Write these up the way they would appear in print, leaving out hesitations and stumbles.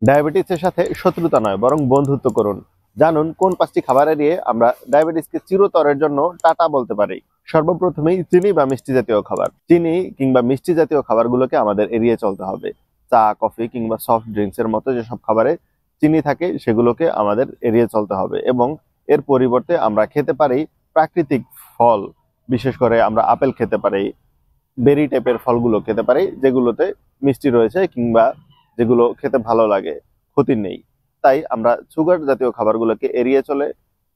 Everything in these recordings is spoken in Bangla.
ডায়াবেটিসের সাথে শত্রুতা নয় বরং বন্ধুত্ব করুন। জানুন কোন 5টি খাবার এড়িয়ে আমরা ডায়াবেটিসকে চিরতরের জন্য টাটা বলতে পারি। সর্বপ্রথমেই চিনি বা মিষ্টি জাতীয় খাবার। চিনি কিংবা মিষ্টি জাতীয় খাবারগুলোকে আমাদের এড়িয়ে চলতে হবে। চা, কফি কিংবা সফট ড্রিঙ্কস এর মতো যেসব খাবারে চিনি থাকে সেগুলোকে আমাদের এড়িয়ে চলতে হবে এবং এর পরিবর্তে আমরা খেতে পারি প্রাকৃতিক ফল। বিশেষ করে আমরা আপেল খেতে পারি, বেরি টাইপের ফলগুলো খেতে পারি যেগুলোতে মিষ্টি রয়েছে কিংবা যেগুলো খেতে ভালো লাগে, ক্ষতি নেই। তাই আমরা সুগার জাতীয় খাবারগুলোকে এড়িয়ে চলে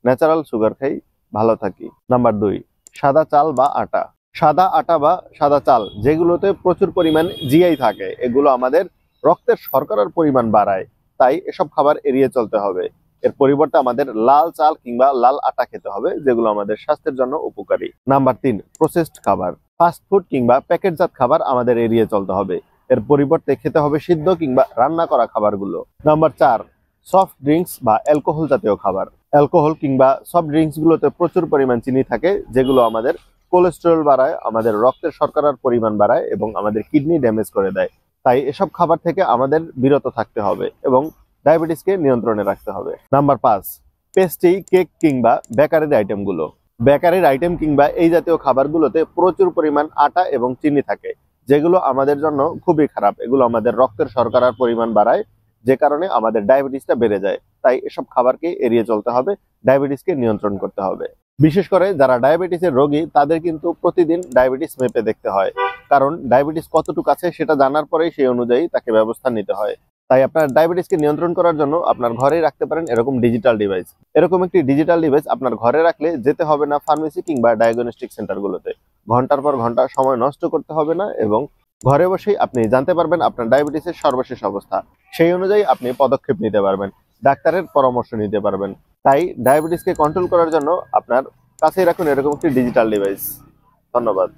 ন্যাচারাল সুগার খাই, ভালো থাকি। নাম্বার 2, সাদা চাল বা আটা। সাদা আটা বা সাদা চাল যেগুলোতে প্রচুর পরিমাণ জিআই থাকে, এগুলো আমাদের রক্তের শর্করার পরিমাণ বাড়ায়। তাই এসব খাবার এড়িয়ে চলতে হবে। এর পরিবর্তে আমাদের লাল চাল কিংবা লাল আটা খেতে হবে, যেগুলো আমাদের স্বাস্থ্যের জন্য উপকারী। নাম্বার 3, প্রসেসড খাবার। ফাস্ট ফুড কিংবা প্যাকেটজাত খাবার আমাদের এড়িয়ে চলতে হবে। এর পরিবর্তে খেতে হবে সিদ্ধ কিংবা রান্না করা খাবারগুলো। নাম্বার 4, সফট ড্রিঙ্কস বা অ্যালকোহল জাতীয় খাবার। অ্যালকোহল কিংবা সফট ড্রিঙ্কস গুলোতে প্রচুর পরিমাণ চিনি থাকে, যেগুলো আমাদের কোলেস্টেরল বাড়ায়, আমাদের রক্তের শর্করার পরিমাণ বাড়ায় এবং আমাদের কিডনি ড্যামেজ করে দেয়। তাই এসব খাবার থেকে আমাদের বিরত থাকতে হবে এবং ডায়াবেটিসকে নিয়ন্ত্রণে রাখতে হবে। নাম্বার 5, পেস্ট্রি, কেক কিংবা বেকারির আইটেমগুলো। বেকারির আইটেম কিংবা এই জাতীয় খাবারগুলোতে প্রচুর পরিমাণ আটা এবং চিনি থাকে, যেগুলো আমাদের জন্য খুবই খারাপ। এগুলো আমাদের রক্তের শর্করার পরিমাণ বাড়ায়, যে কারণে আমাদের ডায়াবেটিসটা বেড়ে যায়। তাই এসব খাবারকে এড়িয়ে চলতে হবে, ডায়াবেটিসকে নিয়ন্ত্রণ করতে হবে। বিশেষ করে যারা ডায়াবেটিসের রোগী তাদের কিন্তু প্রতিদিন ডায়াবেটিস মেপে দেখতে হয়, কারণ ডায়াবেটিস কতটুকু আছে সেটা জানার পরেই সেই অনুযায়ী তাকে ব্যবস্থা নিতে হয়। তাই আপনার ডায়াবেটিসকে নিয়ন্ত্রণ করার জন্য আপনার ঘরেই রাখতে পারেন এরকম ডিজিটাল ডিভাইস। এরকম একটি ডিজিটাল ডিভাইস আপনার ঘরে রাখলে যেতে হবে না ফার্মেসি কিংবা ডায়াগনস্টিক সেন্টারগুলোতে। ঘন্টার পর ঘন্টা সময় নষ্ট করতে হবে না এবং ঘরে বসেই আপনি জানতে পারবেন আপনার ডায়াবেটিসের সর্বশেষ অবস্থা। সেই অনুযায়ী আপনি পদক্ষেপ নিতে পারবেন, ডাক্তারের পরামর্শ নিতে পারবেন। তাই ডায়াবেটিসকে কন্ট্রোল করার জন্য আপনার কাছেই রাখুন এরকম একটি ডিজিটাল ডিভাইস। ধন্যবাদ।